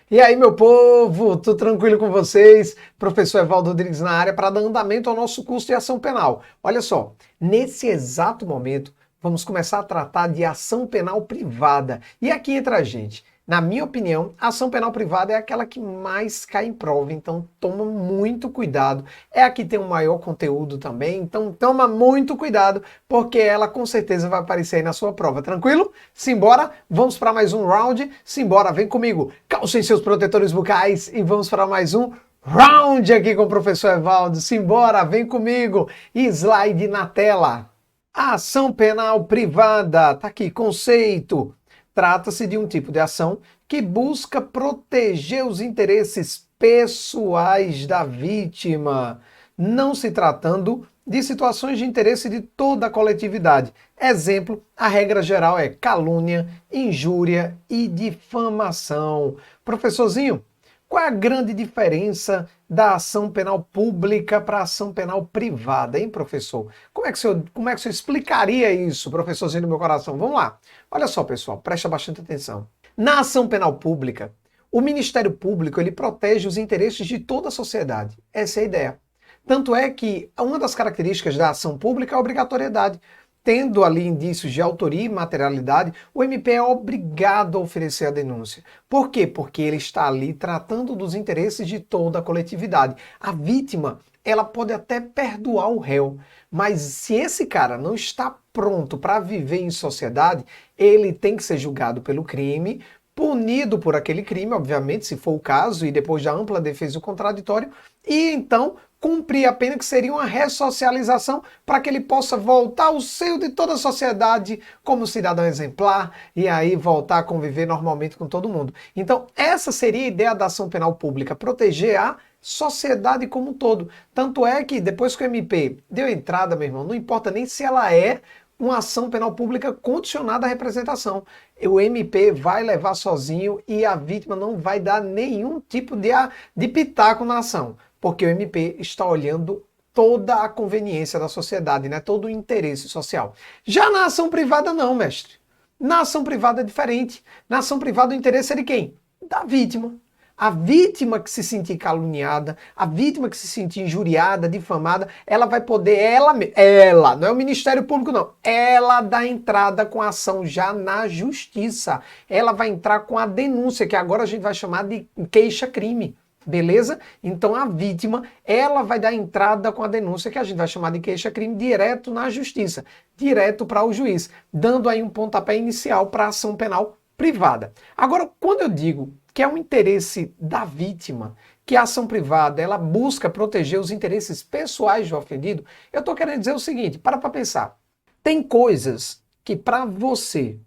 E aí, meu povo, tudo tranquilo com vocês? Professor Evaldo Rodrigues na área para dar andamento ao nosso curso de ação penal. Olha só, nesse exato momento, vamos começar a tratar de ação penal privada. E aqui entra a gente. Na minha opinião, a ação penal privada é aquela que mais cai em prova, então toma muito cuidado. É a que tem o maior conteúdo também, então toma muito cuidado, porque ela com certeza vai aparecer aí na sua prova, tranquilo? Simbora, vamos para mais um round. Simbora, vem comigo. Calcem seus protetores bucais e vamos para mais um round aqui com o professor Evaldo. Simbora, vem comigo. Slide na tela. A ação penal privada, tá aqui, conceito. Trata-se de um tipo de ação que busca proteger os interesses pessoais da vítima, não se tratando de situações de interesse de toda a coletividade. Exemplo, a regra geral é calúnia, injúria e difamação. Professorzinho, qual é a grande diferença da ação penal pública para a ação penal privada, hein, professor? Como é que o senhor explicaria isso, professorzinho do meu coração? Vamos lá. Olha só, pessoal, presta bastante atenção. Na ação penal pública, o Ministério Público ele protege os interesses de toda a sociedade. Essa é a ideia. Tanto é que uma das características da ação pública é a obrigatoriedade. Tendo ali indícios de autoria e materialidade, o MP é obrigado a oferecer a denúncia. Por quê? Porque ele está ali tratando dos interesses de toda a coletividade. A vítima, ela pode até perdoar o réu, mas se esse cara não está pronto para viver em sociedade, ele tem que ser julgado pelo crime, punido por aquele crime, obviamente, se for o caso, e depois da ampla defesa do contraditório, e então cumprir a pena, que seria uma ressocialização para que ele possa voltar ao seio de toda a sociedade como cidadão exemplar e aí voltar a conviver normalmente com todo mundo. Então, essa seria a ideia da ação penal pública, proteger a sociedade como um todo. Tanto é que depois que o MP deu entrada, meu irmão, não importa nem se ela é uma ação penal pública condicionada à representação. O MP vai levar sozinho e a vítima não vai dar nenhum tipo de pitaco na ação, porque o MP está olhando toda a conveniência da sociedade, né? Todo o interesse social. Já na ação privada não, mestre. Na ação privada é diferente. Na ação privada o interesse é de quem? Da vítima. A vítima que se sentir caluniada, a vítima que se sentir injuriada, difamada, ela vai poder, ela, não é o Ministério Público não, ela dá entrada com a ação já na justiça. Ela vai entrar com a denúncia, que agora a gente vai chamar de queixa-crime. Beleza? Então a vítima, ela vai dar entrada com a denúncia, que a gente vai chamar de queixa-crime, direto na justiça, direto para o juiz, dando aí um pontapé inicial para a ação penal privada. Agora, quando eu digo que é um interesse da vítima, que a ação privada ela busca proteger os interesses pessoais do ofendido, eu estou querendo dizer o seguinte, para pensar. Tem coisas que para você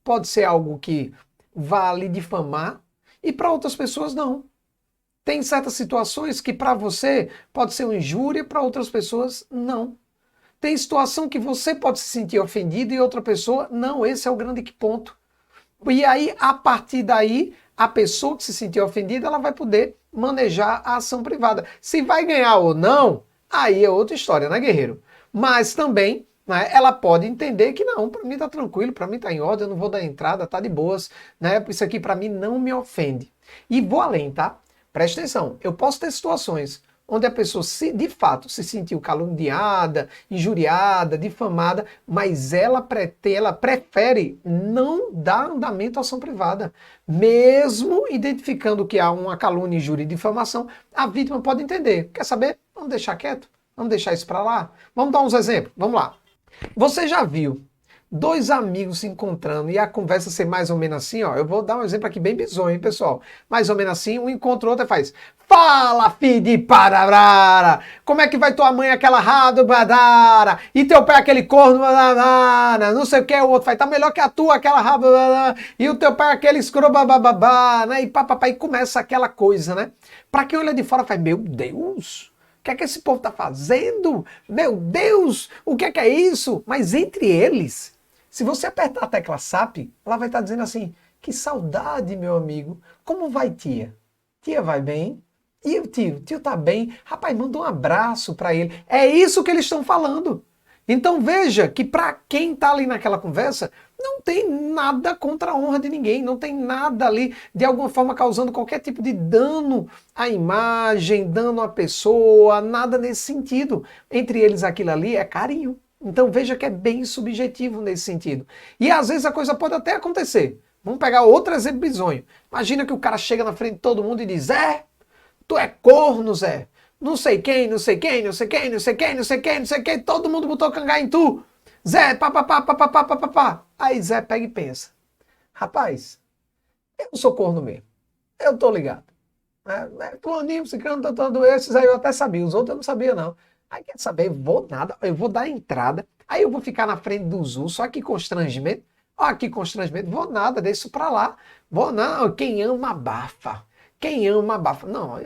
pode ser algo que vá lhe difamar e para outras pessoas não. Tem certas situações que para você pode ser uma injúria, para outras pessoas não. Tem situação que você pode se sentir ofendido e outra pessoa não. Esse é o grande ponto. E aí, a partir daí, a pessoa que se sentir ofendida, ela vai poder manejar a ação privada. Se vai ganhar ou não, aí é outra história, né, guerreiro? Mas também, né, ela pode entender que não, para mim tá tranquilo, para mim tá em ordem, eu não vou dar entrada, tá de boas, né? Isso aqui para mim não me ofende. E vou além, tá? Presta atenção, eu posso ter situações onde a pessoa de fato se sentiu caluniada, injuriada, difamada, mas ela prefere não dar andamento à ação privada. Mesmo identificando que há uma calúnia, injúria e difamação, a vítima pode entender. Quer saber? Vamos deixar quieto? Vamos deixar isso para lá? Vamos dar uns exemplos? Vamos lá. Você já viu dois amigos se encontrando e a conversa ser mais ou menos assim, ó. Eu vou dar um exemplo aqui bem bizonho, hein, pessoal. Mais ou menos assim, um encontra o outro e faz: fala, filho de pararara! Como é que vai tua mãe aquela rado badara? E teu pai aquele corno badara? Não sei o que, o outro faz: tá melhor que a tua aquela rabo badara. E o teu pai aquele escroba bababá, né? E papai começa aquela coisa, né? Pra quem olha de fora faz: meu Deus! O que é que esse povo tá fazendo? Meu Deus! O que é isso? Mas entre eles, se você apertar a tecla SAP, ela vai estar dizendo assim: que saudade, meu amigo. Como vai, tia? Tia vai bem? E o tio? Tio tá bem? Rapaz, manda um abraço para ele. É isso que eles estão falando. Então veja que para quem está ali naquela conversa, não tem nada contra a honra de ninguém, não tem nada ali de alguma forma causando qualquer tipo de dano à imagem, dano à pessoa, nada nesse sentido. Entre eles aquilo ali é carinho. Então veja que é bem subjetivo nesse sentido. E às vezes a coisa pode até acontecer. Vamos pegar outro exemplo bizonho. Imagina que o cara chega na frente de todo mundo e diz: Zé, tu é corno, Zé. Não sei quem, não sei quem, não sei quem, não sei quem, não sei quem, não sei quem. Todo mundo botou cangá em tu. Zé, papapá, papapá, papapá. Aí Zé pega e pensa: rapaz, eu sou corno mesmo. Eu tô ligado. Fulaninho, ciclano, todo esses aí eu até sabia. Os outros eu não sabia, não. Aí quer saber? Vou nada. Eu vou dar entrada. Aí eu vou ficar na frente do Zul. Só que constrangimento. Ó, que constrangimento. Vou nada, deixa isso pra lá. Vou não. Quem ama abafa. Quem ama abafa. Não.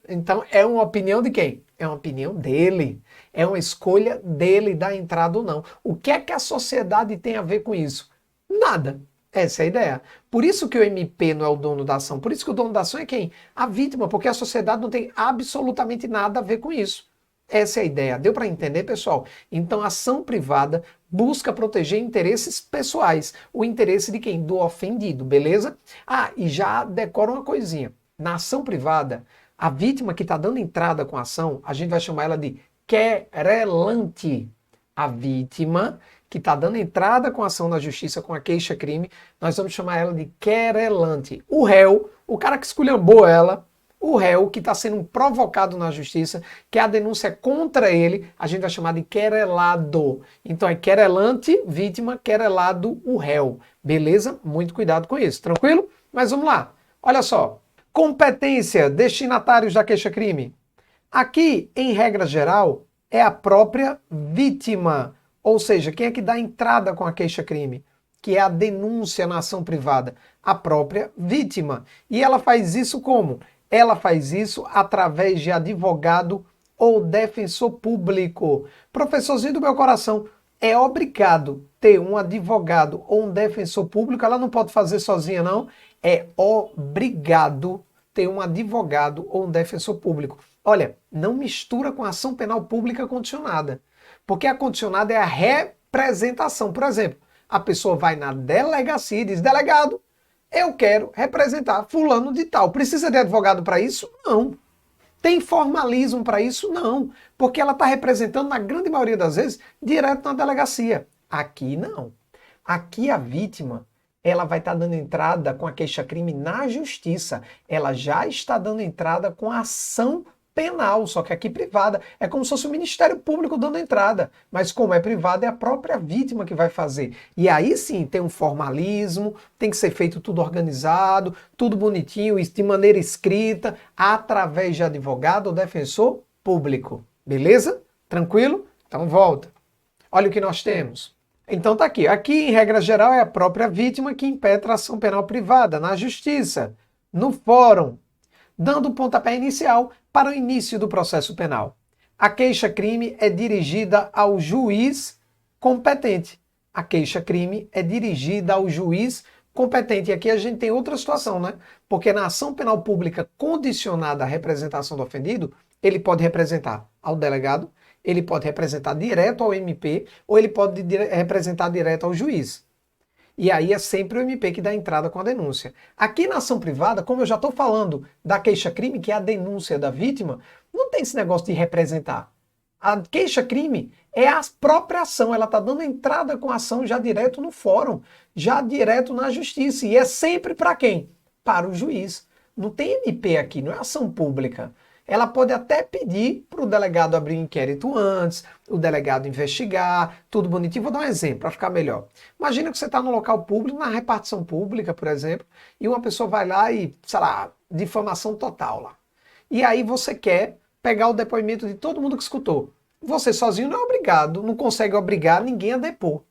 Então é uma opinião de quem? É uma opinião dele. É uma escolha dele dar entrada ou não. O que é que a sociedade tem a ver com isso? Nada. Essa é a ideia. Por isso que o MP não é o dono da ação. Por isso que o dono da ação é quem? A vítima, porque a sociedade não tem absolutamente nada a ver com isso. Essa é a ideia. Deu para entender, pessoal? Então, a ação privada busca proteger interesses pessoais. O interesse de quem? Do ofendido, beleza? Ah, e já decora uma coisinha. Na ação privada, a vítima que está dando entrada com a ação, a gente vai chamar ela de querelante. A vítima que está dando entrada com a ação na justiça, com a queixa-crime, nós vamos chamar ela de querelante. O réu, o cara que esculhambou ela, o réu que está sendo provocado na justiça, que a denúncia é contra ele, a gente vai chamar de querelado. Então é querelante, vítima, querelado, o réu. Beleza? Muito cuidado com isso, tranquilo? Mas vamos lá. Olha só. Competência, destinatários da queixa-crime. Aqui, em regra geral, é a própria vítima. Ou seja, quem é que dá entrada com a queixa-crime? Que é a denúncia na ação privada? A própria vítima. E ela faz isso como? Ela faz isso através de advogado ou defensor público. Professorzinho do meu coração, é obrigado ter um advogado ou um defensor público, ela não pode fazer sozinha, não. É obrigado ter um advogado ou um defensor público. Olha, não mistura com ação penal pública condicionada. Porque a condicionada é a representação. Por exemplo, a pessoa vai na delegacia e diz: delegado, eu quero representar fulano de tal. Precisa de advogado para isso? Não. Tem formalismo para isso? Não. Porque ela está representando, na grande maioria das vezes, direto na delegacia. Aqui não. Aqui a vítima, ela vai estar dando entrada com a queixa-crime na justiça. Ela já está dando entrada com a ação penal, só que aqui privada. É como se fosse o Ministério Público dando entrada. Mas como é privada, é a própria vítima que vai fazer. E aí sim, tem um formalismo, tem que ser feito tudo organizado, tudo bonitinho, de maneira escrita, através de advogado ou defensor público. Beleza? Tranquilo? Então volta. Olha o que nós temos. Então tá aqui. Aqui, em regra geral, é a própria vítima que impetra a ação penal privada na justiça, no fórum, dando o pontapé inicial para o início do processo penal. A queixa-crime é dirigida ao juiz competente. A queixa-crime é dirigida ao juiz competente. E aqui a gente tem outra situação, né? Porque na ação penal pública condicionada à representação do ofendido, ele pode representar ao delegado, ele pode representar direto ao MP, ou ele pode representar direto ao juiz. E aí é sempre o MP que dá entrada com a denúncia. Aqui na ação privada, como eu já estou falando da queixa-crime, que é a denúncia da vítima, não tem esse negócio de representar. A queixa-crime é a própria ação, ela está dando entrada com a ação já direto no fórum, já direto na justiça. E é sempre para quem? Para o juiz. Não tem MP aqui, não é ação pública. Ela pode até pedir para o delegado abrir um inquérito antes, o delegado investigar, tudo bonitinho. Vou dar um exemplo para ficar melhor. Imagina que você está no local público, na repartição pública, por exemplo, e uma pessoa vai lá e, sei lá, difamação total lá. E aí você quer pegar o depoimento de todo mundo que escutou. Você sozinho não é obrigado, não consegue obrigar ninguém a depor.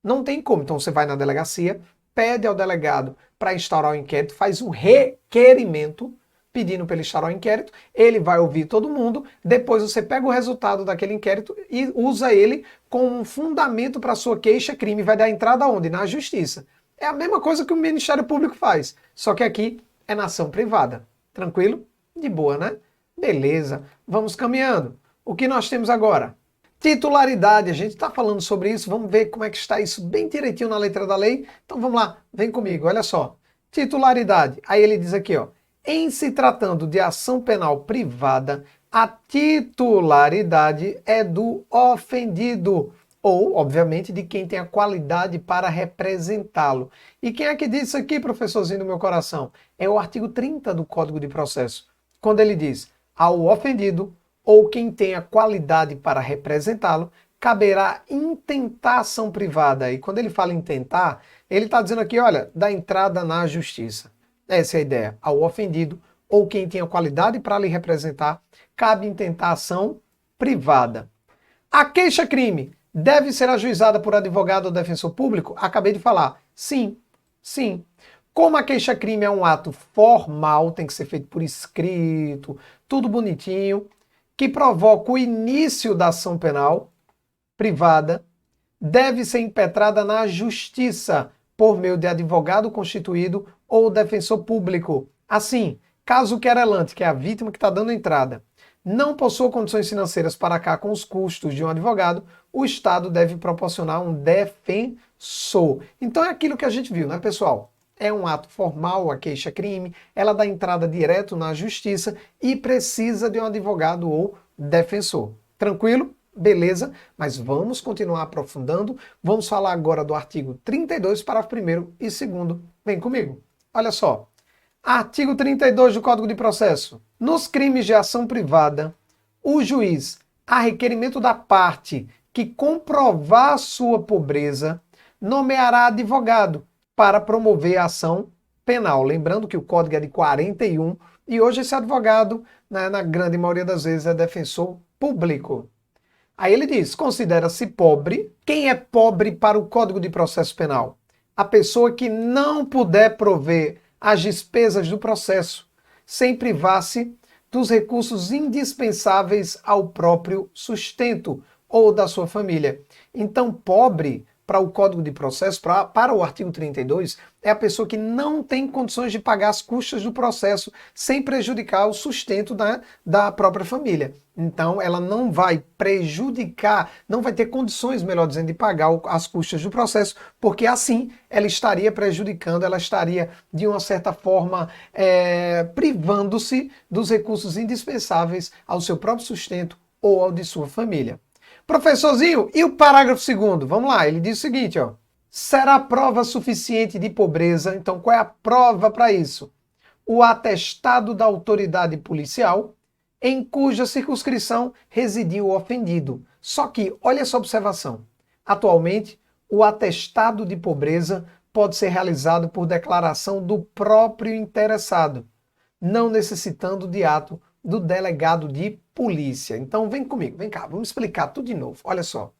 Não tem como. Então você vai na delegacia, pede ao delegado para instaurar o inquérito, faz um requerimento pedindo para ele instaurar o inquérito, ele vai ouvir todo mundo, depois você pega o resultado daquele inquérito e usa ele como um fundamento para a sua queixa-crime, vai dar entrada aonde? Na justiça. É a mesma coisa que o Ministério Público faz, só que aqui é na ação privada. Tranquilo? De boa, né? Beleza, vamos caminhando. O que nós temos agora? Titularidade, a gente está falando sobre isso, vamos ver como é que está isso bem direitinho na letra da lei. Então vamos lá, vem comigo, olha só. Titularidade, aí ele diz aqui, ó, em se tratando de ação penal privada, a titularidade é do ofendido, ou, obviamente, de quem tem a qualidade para representá-lo. E quem é que diz isso aqui, professorzinho do meu coração? É o artigo 30 do Código de Processo, quando ele diz, ao ofendido, ou quem tenha qualidade para representá-lo, caberá intentar ação privada. E quando ele fala intentar, ele está dizendo aqui, olha, da entrada na justiça. Essa é a ideia. Ao ofendido, ou quem tenha qualidade para lhe representar, cabe intentar ação privada. A queixa-crime deve ser ajuizada por advogado ou defensor público? Acabei de falar. Sim, sim. Como a queixa-crime é um ato formal, tem que ser feito por escrito, tudo bonitinho, que provoca o início da ação penal privada, deve ser impetrada na justiça por meio de advogado constituído ou defensor público. Assim, caso o querelante, que é a vítima que está dando entrada, não possua condições financeiras para arcar com os custos de um advogado, o Estado deve proporcionar um defensor. Então é aquilo que a gente viu, né, pessoal? É um ato formal, a queixa-crime, ela dá entrada direto na justiça e precisa de um advogado ou defensor. Tranquilo? Beleza, mas vamos continuar aprofundando. Vamos falar agora do artigo 32, parágrafo 1º e 2º. Vem comigo. Olha só. Artigo 32 do Código de Processo. Nos crimes de ação privada, o juiz, a requerimento da parte que comprovar sua pobreza, nomeará advogado para promover a ação penal. Lembrando que o código é de 41 e hoje esse advogado, né, na grande maioria das vezes, é defensor público. Aí ele diz, considera-se pobre. Quem é pobre para o Código de Processo Penal? A pessoa que não puder prover as despesas do processo, sem privar-se dos recursos indispensáveis ao próprio sustento ou da sua família. Então, pobre, para o Código de Processo, para o artigo 32, é a pessoa que não tem condições de pagar as custas do processo sem prejudicar o sustento da própria família. Então, ela não vai prejudicar, não vai ter condições, melhor dizendo, de pagar as custas do processo, porque assim ela estaria prejudicando, ela estaria, de uma certa forma, privando-se dos recursos indispensáveis ao seu próprio sustento ou ao de sua família. Professorzinho, e o parágrafo 2º? Vamos lá, ele diz o seguinte, ó. Será prova suficiente de pobreza? Então, qual é a prova para isso? O atestado da autoridade policial em cuja circunscrição residiu o ofendido. Só que, olha essa observação. Atualmente, o atestado de pobreza pode ser realizado por declaração do próprio interessado, não necessitando de ato do delegado de polícia. Então vem comigo, vem cá, vamos explicar tudo de novo. Olha só,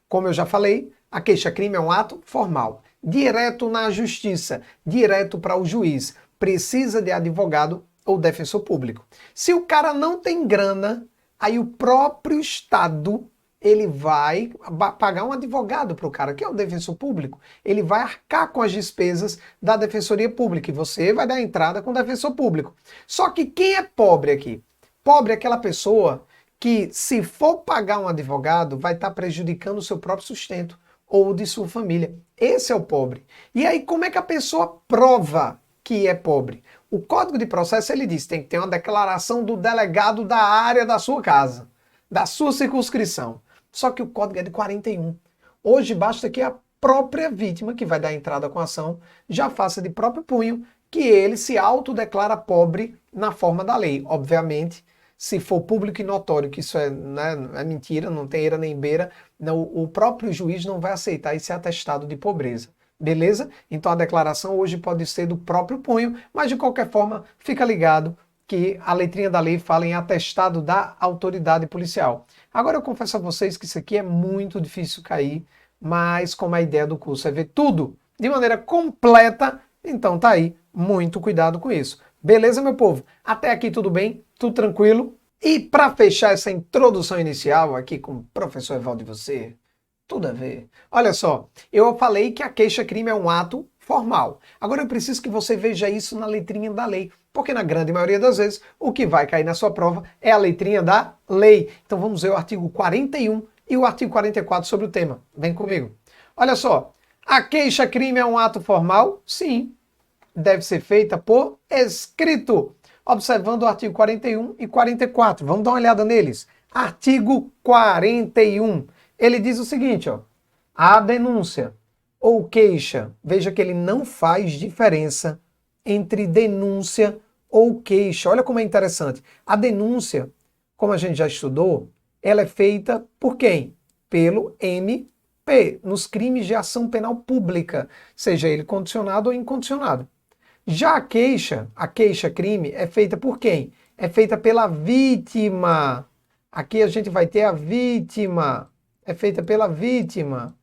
como eu já falei, a queixa-crime é um ato formal, direto na justiça, direto para o juiz. Precisa de advogado ou defensor público. Se o cara não tem grana, aí o próprio Estado ele vai pagar um advogado para o cara, que é o defensor público. Ele vai arcar com as despesas da defensoria pública e você vai dar entrada com o defensor público. Só que quem é pobre aqui? Pobre é aquela pessoa que, se for pagar um advogado, vai estar prejudicando o seu próprio sustento ou de sua família. Esse é o pobre. E aí, como é que a pessoa prova que é pobre? O Código de Processo, ele diz, tem que ter uma declaração do delegado da área da sua casa, da sua circunscrição. Só que o Código é de 41. Hoje basta que a própria vítima, que vai dar entrada com a ação, já faça de próprio punho que ele se autodeclara pobre na forma da lei. Obviamente, se for público e notório que isso é, né, é mentira, não tem eira nem beira, não, o próprio juiz não vai aceitar esse atestado de pobreza. Beleza? Então a declaração hoje pode ser do próprio punho, mas de qualquer forma, fica ligado que a letrinha da lei fala em atestado da autoridade policial. Agora eu confesso a vocês que isso aqui é muito difícil cair, mas como a ideia do curso é ver tudo de maneira completa, então tá aí, muito cuidado com isso. Beleza, meu povo? Até aqui tudo bem? Tudo tranquilo? E para fechar essa introdução inicial aqui com o professor Evaldo de você, tudo a ver. Olha só, eu falei que a queixa-crime é um ato formal. Agora eu preciso que você veja isso na letrinha da lei, porque na grande maioria das vezes o que vai cair na sua prova é a letrinha da lei. Então vamos ver o artigo 41 e o artigo 44 sobre o tema. Vem comigo. Olha só, a queixa-crime é um ato formal? Sim. Deve ser feita por escrito, observando o artigo 41 e 44. Vamos dar uma olhada neles. Artigo 41. Ele diz o seguinte, ó. A denúncia ou queixa, veja que ele não faz diferença entre denúncia ou queixa. Olha como é interessante. A denúncia, como a gente já estudou, ela é feita por quem? Pelo MP, nos crimes de ação penal pública, seja ele condicionado ou incondicionado. Já a queixa-crime, é feita por quem? É feita pela vítima. Aqui a gente vai ter a vítima. É feita pela vítima.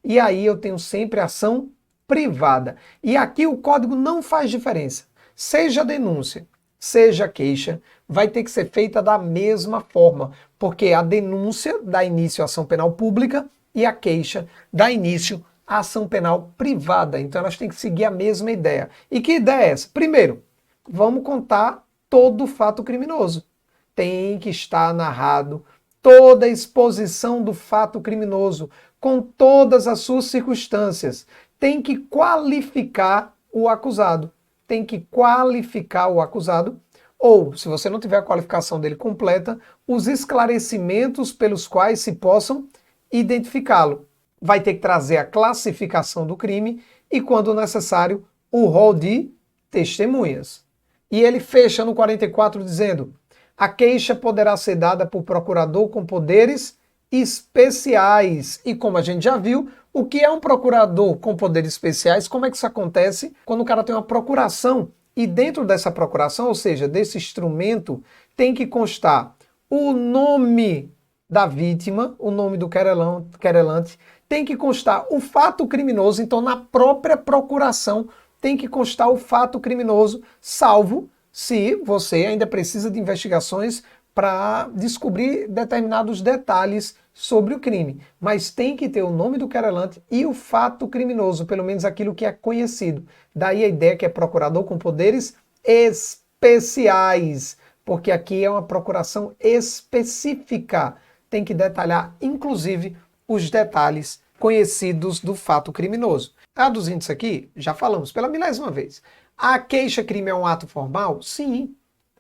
E aí eu tenho sempre ação privada. E aqui o código não faz diferença. Seja denúncia, seja queixa, vai ter que ser feita da mesma forma, porque a denúncia dá início à ação penal pública e a queixa dá início à ação penal privada. Então elas têm que seguir a mesma ideia. E que ideia é essa? Primeiro, vamos contar todo o fato criminoso. Tem que estar narrado toda a exposição do fato criminoso, com todas as suas circunstâncias. Tem que qualificar o acusado. Tem que qualificar o acusado, ou, se você não tiver a qualificação dele completa, os esclarecimentos pelos quais se possam identificá-lo. Vai ter que trazer a classificação do crime e, quando necessário, o rol de testemunhas. E ele fecha no 44 dizendo: a queixa poderá ser dada por procurador com poderes especiais. E como a gente já viu, o que é um procurador com poderes especiais? Como é que isso acontece? Quando o cara tem uma procuração e dentro dessa procuração, ou seja, desse instrumento, tem que constar o nome da vítima, o nome do querelante, tem que constar o fato criminoso, então na própria procuração tem que constar o fato criminoso, salvo se você ainda precisa de investigações para descobrir determinados detalhes sobre o crime. Mas tem que ter o nome do querelante e o fato criminoso, pelo menos aquilo que é conhecido. Daí a ideia que é procurador com poderes especiais, porque aqui é uma procuração específica. Tem que detalhar, inclusive, os detalhes conhecidos do fato criminoso. Traduzindo isso aqui, já falamos pela milésima vez. A queixa-crime é um ato formal? Sim.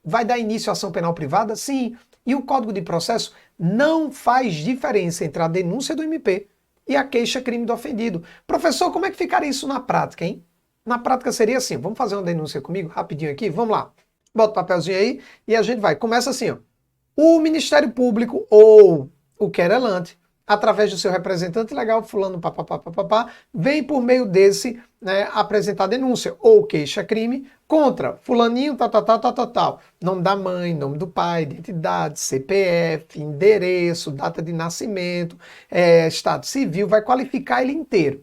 Vai dar início à ação penal privada? Sim. E o Código de Processo não faz diferença entre a denúncia do MP e a queixa-crime do ofendido. Professor, como é que ficaria isso na prática, hein? Na prática seria assim, vamos fazer uma denúncia comigo rapidinho aqui? Vamos lá. Bota o papelzinho aí e a gente vai. Começa assim, ó. O Ministério Público ou o querelante, através do seu representante legal, fulano, papapá, vem por meio desse, né, apresentar denúncia ou queixa-crime contra fulaninho, tal. Nome da mãe, nome do pai, identidade, CPF, endereço, data de nascimento, estado civil, vai qualificar ele inteiro.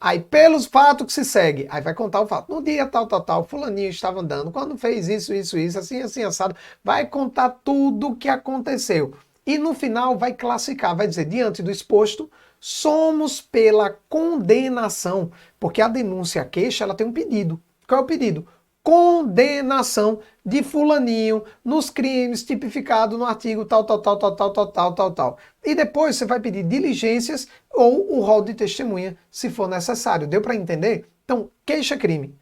Aí, pelos fatos que se segue, aí vai contar o fato. No dia tal, fulaninho estava andando, quando fez isso, assim, assado, vai contar tudo o que aconteceu. E no final vai classificar, vai dizer, diante do exposto, somos pela condenação, porque a denúncia, a queixa, ela tem um pedido. Qual é o pedido? Condenação de fulaninho nos crimes tipificados no artigo tal. E depois você vai pedir diligências ou o rol de testemunha, se for necessário. Deu para entender? Então, queixa-crime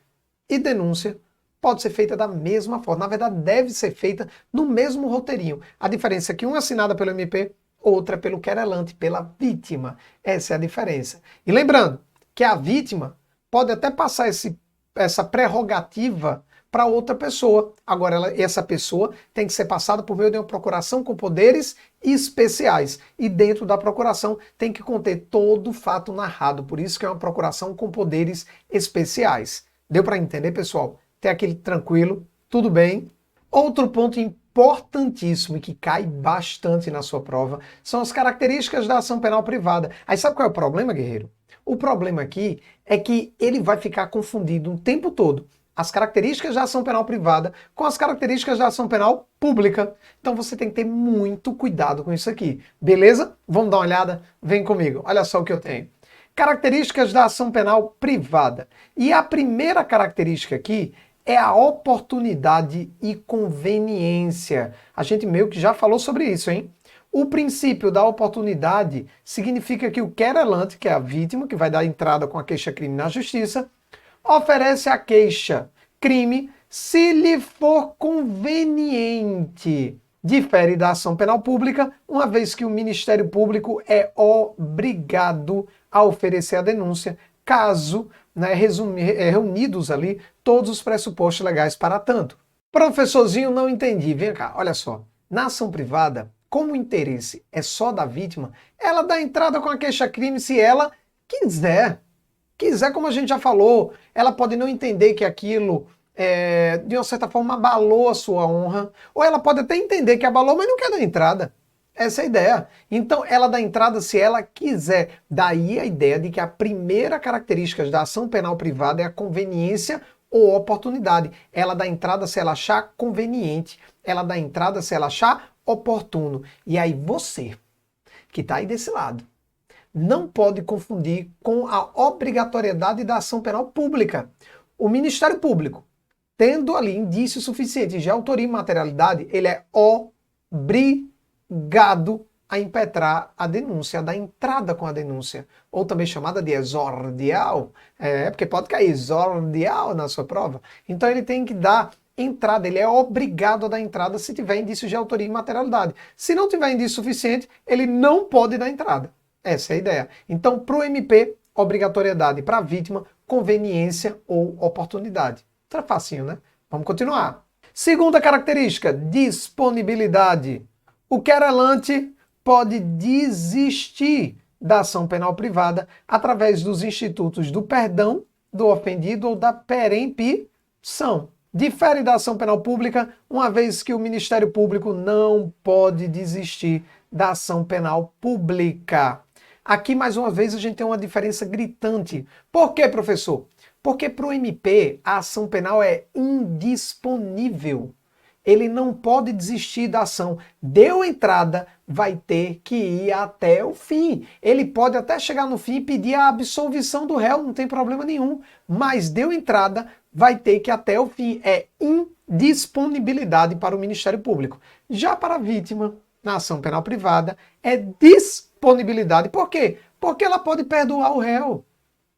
e denúncia pode ser feita da mesma forma. Na verdade, deve ser feita no mesmo roteirinho. A diferença é que uma é assinada pelo MP, outra pelo querelante, pela vítima. Essa é a diferença. E lembrando que a vítima pode até passar essa prerrogativa para outra pessoa. Agora, essa pessoa tem que ser passada por meio de uma procuração com poderes especiais. E dentro da procuração tem que conter todo o fato narrado. Por isso que é uma procuração com poderes especiais. Deu para entender, pessoal? Até aquele tranquilo, tudo bem? Outro ponto importantíssimo e que cai bastante na sua prova são as características da ação penal privada. Aí sabe qual é o problema, guerreiro? O problema aqui é que ele vai ficar confundido o tempo todo as características da ação penal privada com as características da ação penal pública. Então você tem que ter muito cuidado com isso aqui, beleza? Vamos dar uma olhada? Vem comigo, olha só o que eu tenho. Características da ação penal privada. E a primeira característica aqui é a oportunidade e conveniência. A gente meio que já falou sobre isso, hein? O princípio da oportunidade significa que o querelante, que é a vítima, que vai dar entrada com a queixa-crime na justiça, oferece a queixa-crime se lhe for conveniente. Difere da ação penal pública, uma vez que o Ministério Público é obrigado a oferecer a denúncia, caso reunidos ali todos os pressupostos legais para tanto. Professorzinho, não entendi. Vem cá, olha só. Na ação privada, como o interesse é só da vítima, ela dá entrada com a queixa-crime se ela quiser. Quiser, como a gente já falou, ela pode não entender que aquilo, de uma certa forma, abalou a sua honra, ou ela pode até entender que abalou, mas não quer dar entrada. Essa é a ideia. Então, ela dá entrada se ela quiser. Daí a ideia de que a primeira característica da ação penal privada é a conveniência ou oportunidade. Ela dá entrada se ela achar conveniente. Ela dá entrada se ela achar oportuno. E aí você, que está aí desse lado, não pode confundir com a obrigatoriedade da ação penal pública. O Ministério Público, tendo ali indícios suficientes de autoria e materialidade, ele é obrigado a impetrar a denúncia, a dar entrada com a denúncia, ou também chamada de exordial, porque pode cair exordial na sua prova. Então ele tem que dar entrada, ele é obrigado a dar entrada se tiver indícios de autoria e materialidade. Se não tiver indício suficiente, ele não pode dar entrada. Essa é a ideia. Então, para o MP, obrigatoriedade; para a vítima, conveniência ou oportunidade. Tá facinho, né? Vamos continuar. Segunda característica, disponibilidade. O querelante pode desistir da ação penal privada através dos institutos do perdão do ofendido ou da perempção. Difere da ação penal pública, uma vez que o Ministério Público não pode desistir da ação penal pública. Aqui, mais uma vez, a gente tem uma diferença gritante. Por quê, professor? Porque para o MP, a ação penal é indisponível. Ele não pode desistir da ação. Deu entrada, vai ter que ir até o fim. Ele pode até chegar no fim e pedir a absolvição do réu, não tem problema nenhum. Mas deu entrada, vai ter que ir até o fim. É indisponibilidade para o Ministério Público. Já para a vítima, na ação penal privada, é disponibilidade. Por quê? Porque ela pode perdoar o réu.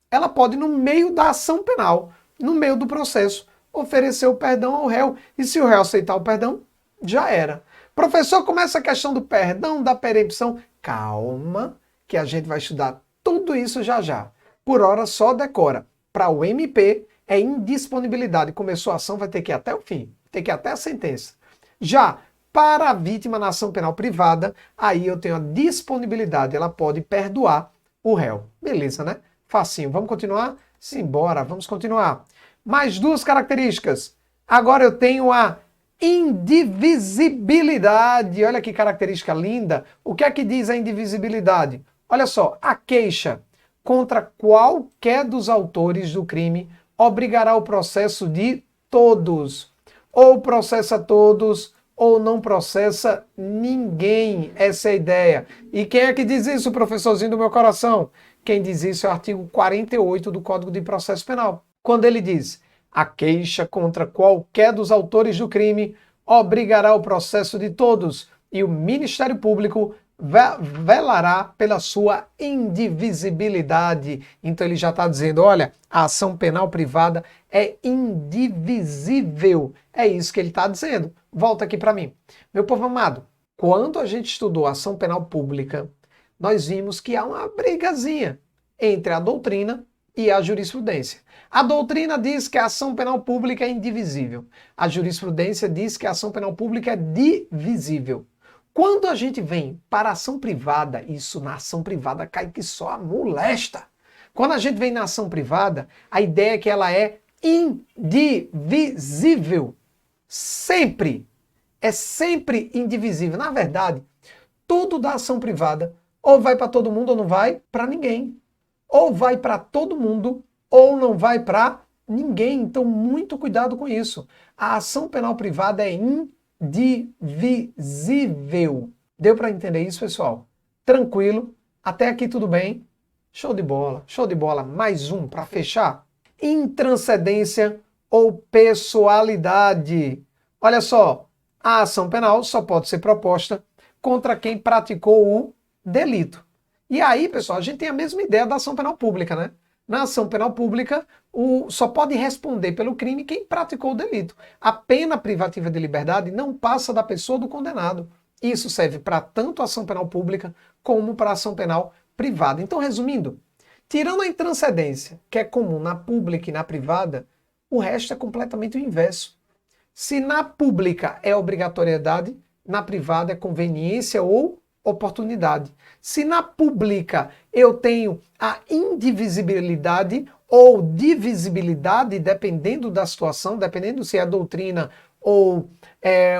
Ela pode, no meio da ação penal, no meio do processo, oferecer o perdão ao réu. E se o réu aceitar o perdão, já era. Professor, como é essa questão do perdão, da perempção? Calma, que a gente vai estudar tudo isso já já. Por hora, só decora. Para o MP, é indisponibilidade. Começou a ação, vai ter que ir até o fim. Tem que ir até a sentença. Já para a vítima na ação penal privada, aí eu tenho a disponibilidade. Ela pode perdoar o réu. Beleza, né? Facinho. Vamos continuar? Simbora, vamos continuar. Mais duas características. Agora eu tenho a indivisibilidade. Olha que característica linda. O que é que diz a indivisibilidade? Olha só, a queixa contra qualquer dos autores do crime obrigará o processo de todos. Ou processa todos, ou não processa ninguém. Essa é a ideia. E quem é que diz isso, professorzinho do meu coração? Quem diz isso é o artigo 48 do Código de Processo Penal. Quando ele diz: a queixa contra qualquer dos autores do crime obrigará o processo de todos e o Ministério Público velará pela sua indivisibilidade. Então ele já está dizendo, olha, a ação penal privada é indivisível. É isso que ele está dizendo. Volta aqui para mim. Meu povo amado, quando a gente estudou a ação penal pública, nós vimos que há uma brigazinha entre a doutrina e a jurisprudência. A doutrina diz que a ação penal pública é indivisível. A jurisprudência diz que a ação penal pública é divisível. Quando a gente vem para a ação privada, isso na ação privada cai que só a molesta. Quando a gente vem na ação privada, a ideia é que ela é indivisível. Sempre. É sempre indivisível. Na verdade, tudo da ação privada ou vai para todo mundo ou não vai para ninguém. Ou vai para todo mundo ou não vai para ninguém. Então, muito cuidado com isso. A ação penal privada é indivisível. Deu para entender isso, pessoal? Tranquilo? Até aqui tudo bem? Show de bola, show de bola. Mais um para fechar. Intranscendência ou pessoalidade. Olha só, a ação penal só pode ser proposta contra quem praticou o delito. E aí, pessoal, a gente tem a mesma ideia da ação penal pública, né? Na ação penal pública, só pode responder pelo crime quem praticou o delito. A pena privativa de liberdade não passa da pessoa do condenado. Isso serve para tanto a ação penal pública como para a ação penal privada. Então, resumindo, tirando a intranscendência, que é comum na pública e na privada, o resto é completamente o inverso. Se na pública é obrigatoriedade, na privada é conveniência ou oportunidade. Se na pública eu tenho a indivisibilidade ou divisibilidade, dependendo da situação, dependendo se é a doutrina ou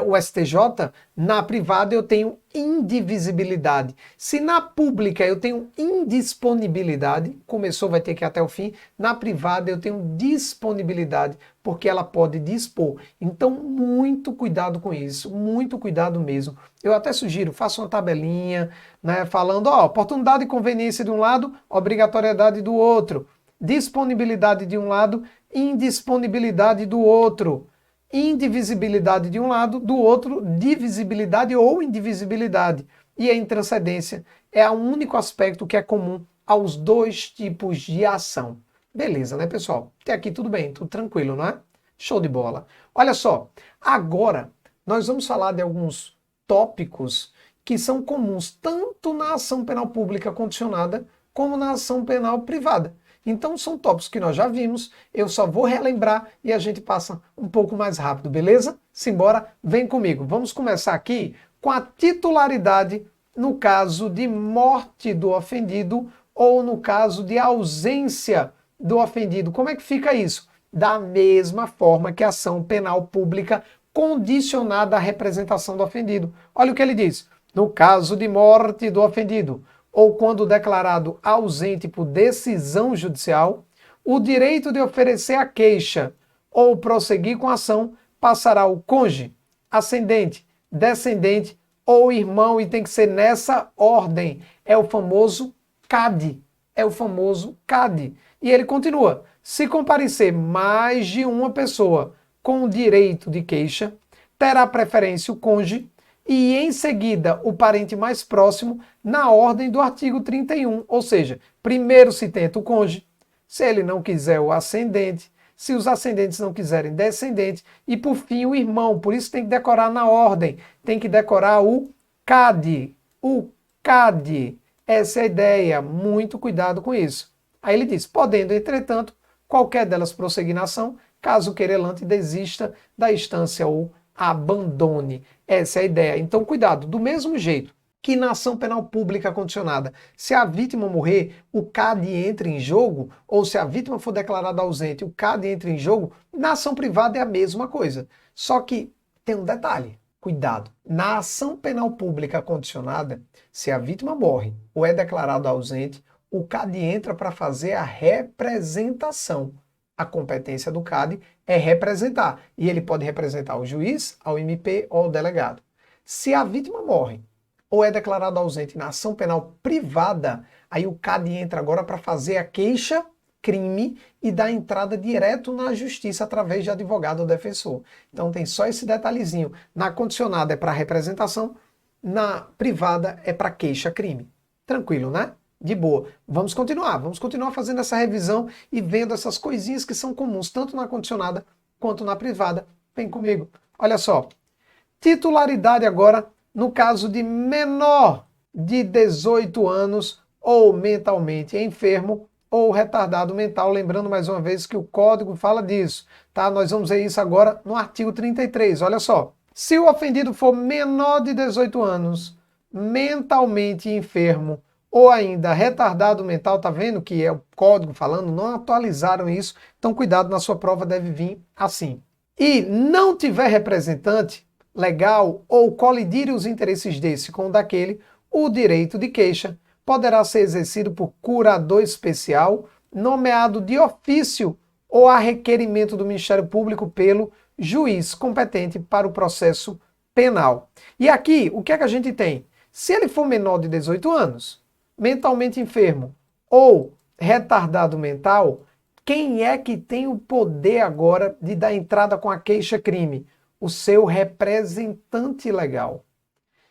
o STJ, na privada eu tenho indivisibilidade. Se na pública eu tenho indisponibilidade, começou, vai ter que ir até o fim, na privada eu tenho disponibilidade, porque ela pode dispor. Então, muito cuidado com isso, muito cuidado mesmo. Eu até sugiro, faça uma tabelinha, né, falando, oportunidade e conveniência de um lado, obrigatoriedade do outro, disponibilidade de um lado, indisponibilidade do outro. Indivisibilidade de um lado, do outro, divisibilidade ou indivisibilidade. E a intranscendência é o único aspecto que é comum aos dois tipos de ação. Beleza, né, pessoal? Até aqui tudo bem, tudo tranquilo, não é? Show de bola. Olha só, agora nós vamos falar de alguns tópicos que são comuns tanto na ação penal pública condicionada como na ação penal privada. Então são tópicos que nós já vimos, eu só vou relembrar e a gente passa um pouco mais rápido, beleza? Simbora, vem comigo. Vamos começar aqui com a titularidade no caso de morte do ofendido ou no caso de ausência do ofendido. Como é que fica isso? Da mesma forma que a ação penal pública condicionada à representação do ofendido. Olha o que ele diz. No caso de morte do ofendido, ou quando declarado ausente por decisão judicial, o direito de oferecer a queixa ou prosseguir com a ação passará ao cônjuge, ascendente, descendente ou irmão, e tem que ser nessa ordem. É o famoso CAD. É o famoso CAD. E ele continua. Se comparecer mais de uma pessoa com o direito de queixa, terá preferência o cônjuge e, em seguida, o parente mais próximo, na ordem do artigo 31. Ou seja, primeiro se tenta o cônjuge, se ele não quiser o ascendente, se os ascendentes não quiserem descendente, e por fim o irmão. Por isso tem que decorar na ordem, tem que decorar o CAD. O CAD. Essa é a ideia, muito cuidado com isso. Aí ele diz, podendo, entretanto, qualquer delas prosseguir na ação, caso o querelante desista da instância ou abandone. Essa é a ideia. Então, cuidado. Do mesmo jeito que na ação penal pública condicionada, se a vítima morrer, o CAD entra em jogo, ou se a vítima for declarada ausente, o CAD entra em jogo, na ação privada é a mesma coisa. Só que tem um detalhe. Cuidado. Na ação penal pública condicionada, se a vítima morre ou é declarado ausente, o CAD entra para fazer a representação. A competência do CAD é representar. E ele pode representar o juiz, ao MP ou ao delegado. Se a vítima morre ou é declarado ausente na ação penal privada, aí o CAD entra agora para fazer a queixa-crime e dar entrada direto na justiça através de advogado ou defensor. Então tem só esse detalhezinho. Na condicionada é para representação, na privada é para queixa-crime. Tranquilo, né? De boa. Vamos continuar fazendo essa revisão e vendo essas coisinhas que são comuns, tanto na condicionada quanto na privada. Vem comigo. Olha só. Titularidade agora no caso de menor de 18 anos ou mentalmente enfermo ou retardado mental. Lembrando mais uma vez que o código fala disso, tá? Nós vamos ver isso agora no artigo 33. Olha só. Se o ofendido for menor de 18 anos, mentalmente enfermo, ou ainda retardado mental, tá vendo que é o código falando, não atualizaram isso, então cuidado, na sua prova deve vir assim. E não tiver representante legal ou colidir os interesses desse com o daquele, o direito de queixa poderá ser exercido por curador especial, nomeado de ofício ou a requerimento do Ministério Público pelo juiz competente para o processo penal. E aqui, o que é que a gente tem? Se ele for menor de 18 anos, mentalmente enfermo ou retardado mental, quem é que tem o poder agora de dar entrada com a queixa-crime? O seu representante legal.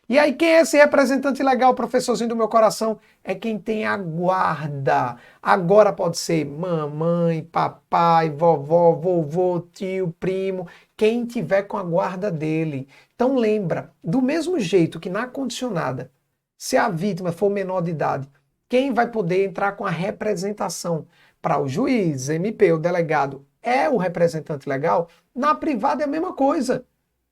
E aí, quem é esse representante legal, professorzinho do meu coração? É quem tem a guarda. Agora pode ser mamãe, papai, vovó, vovô, tio, primo, quem tiver com a guarda dele. Então lembra, do mesmo jeito que na condicionada, se a vítima for menor de idade, quem vai poder entrar com a representação para o juiz, MP, o delegado, é o representante legal, na privada é a mesma coisa.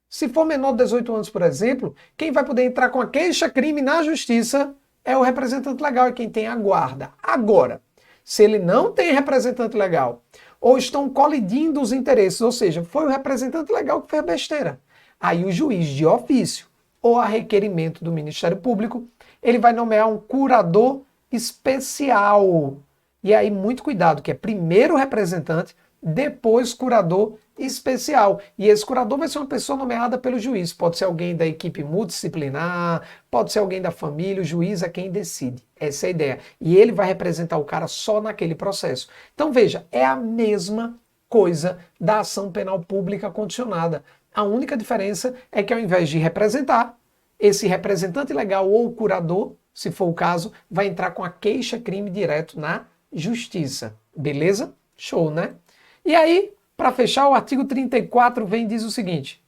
Se for menor de 18 anos, por exemplo, quem vai poder entrar com a queixa-crime na justiça é o representante legal, é quem tem a guarda. Agora, se ele não tem representante legal, ou estão colidindo os interesses, ou seja, foi o representante legal que fez besteira, aí o juiz de ofício, ou a requerimento do Ministério Público, ele vai nomear um curador especial. E aí, muito cuidado, que é primeiro o representante, depois curador especial. E esse curador vai ser uma pessoa nomeada pelo juiz. Pode ser alguém da equipe multidisciplinar, pode ser alguém da família, o juiz é quem decide. Essa é a ideia. E ele vai representar o cara só naquele processo. Então veja, é a mesma coisa da ação penal pública condicionada. A única diferença é que ao invés de representar, esse representante legal ou curador, se for o caso, vai entrar com a queixa-crime direto na justiça. Beleza? Show, né? E aí, para fechar, o artigo 34 vem e diz o seguinte: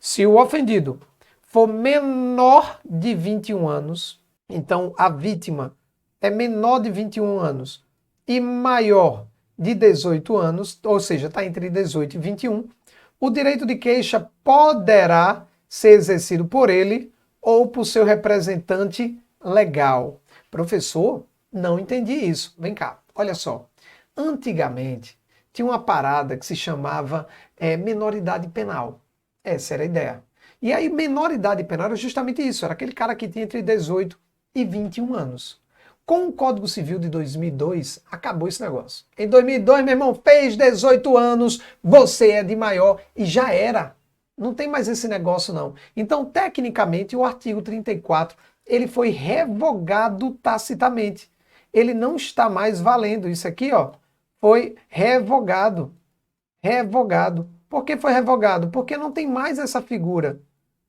se o ofendido for menor de 21 anos, então a vítima é menor de 21 anos e maior de 18 anos, ou seja, está entre 18 e 21, o direito de queixa poderá ser exercido por ele ou por seu representante legal. Professor, não entendi isso. Vem cá, olha só. Antigamente, tinha uma parada que se chamava menoridade penal. Essa era a ideia. E aí, menoridade penal era justamente isso. Era aquele cara que tinha entre 18 e 21 anos. Com o Código Civil de 2002, acabou esse negócio. Em 2002, meu irmão, fez 18 anos, você é de maior e já era. Não tem mais esse negócio, não. Então, tecnicamente, o artigo 34, ele foi revogado tacitamente. Ele não está mais valendo. Isso aqui, ó, foi revogado. Revogado. Por que foi revogado? Porque não tem mais essa figura.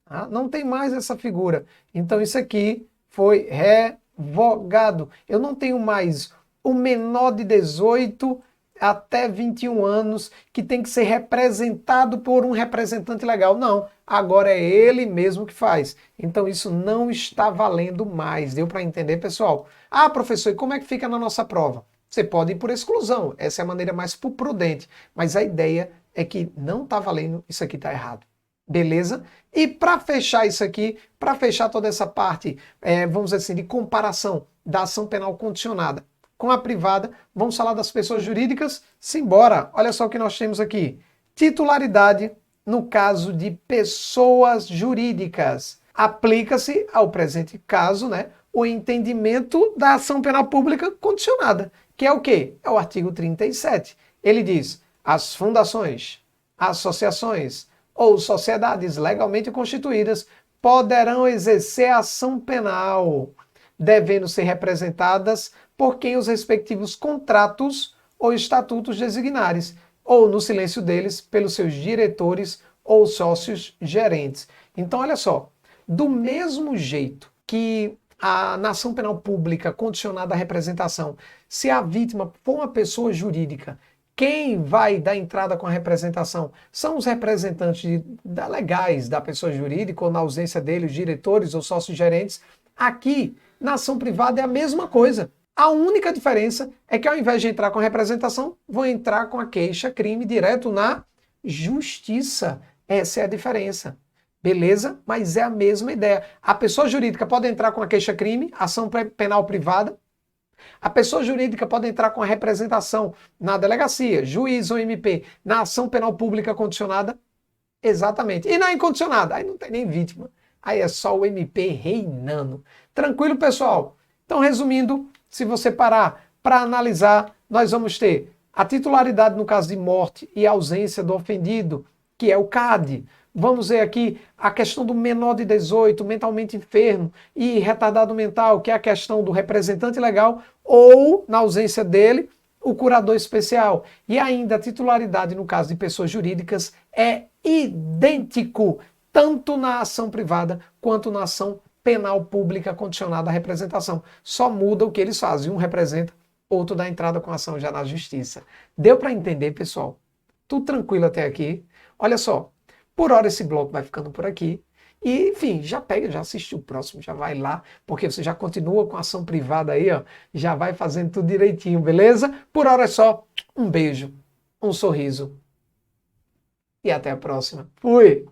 Tá? Não tem mais essa figura. Então isso aqui foi revogado. Eu não tenho mais o menor de 18 até 21 anos que tem que ser representado por um representante legal. Não, agora é ele mesmo que faz. Então isso não está valendo mais. Deu para entender, pessoal? Ah, professor, e como é que fica na nossa prova? Você pode ir por exclusão, essa é a maneira mais prudente, mas a ideia é que não está valendo, isso aqui está errado. Beleza? E para fechar isso aqui, para fechar toda essa parte, vamos dizer assim, de comparação da ação penal condicionada com a privada, vamos falar das pessoas jurídicas? Simbora! Olha só o que nós temos aqui. Titularidade no caso de pessoas jurídicas. Aplica-se ao presente caso, né, o entendimento da ação penal pública condicionada, que é o quê? É o artigo 37. Ele diz: as fundações, associações ou sociedades legalmente constituídas poderão exercer ação penal, devendo ser representadas por quem os respectivos contratos ou estatutos designarem, ou no silêncio deles, pelos seus diretores ou sócios gerentes. Então, olha só, do mesmo jeito que na ação penal pública condicionada à representação, se a vítima for uma pessoa jurídica, quem vai dar entrada com a representação são os representantes legais da pessoa jurídica, ou na ausência dele, os diretores ou sócios gerentes. Aqui, na ação privada, é a mesma coisa. A única diferença é que ao invés de entrar com a representação, vão entrar com a queixa-crime direto na justiça. Essa é a diferença. Beleza? Mas é a mesma ideia. A pessoa jurídica pode entrar com a queixa-crime, ação penal privada. A pessoa jurídica pode entrar com a representação na delegacia, juiz ou MP, na ação penal pública condicionada. Exatamente. E na incondicionada, aí não tem nem vítima. Aí é só o MP reinando. Tranquilo, pessoal? Então, resumindo, se você parar para analisar, nós vamos ter a titularidade no caso de morte e ausência do ofendido, que é o CAD. Vamos ver aqui a questão do menor de 18, mentalmente enfermo e retardado mental, que é a questão do representante legal ou, na ausência dele, o curador especial. E ainda a titularidade no caso de pessoas jurídicas é idêntico, tanto na ação privada quanto na ação penal pública condicionada à representação. Só muda o que eles fazem. Um representa, outro dá entrada com ação já na justiça. Deu para entender, pessoal? Tudo tranquilo até aqui? Olha só, por hora esse bloco vai ficando por aqui. E, enfim, já pega, já assiste o próximo, já vai lá, porque você já continua com a ação privada aí, ó, já vai fazendo tudo direitinho, beleza? Por hora é só, um beijo, um sorriso e até a próxima. Fui!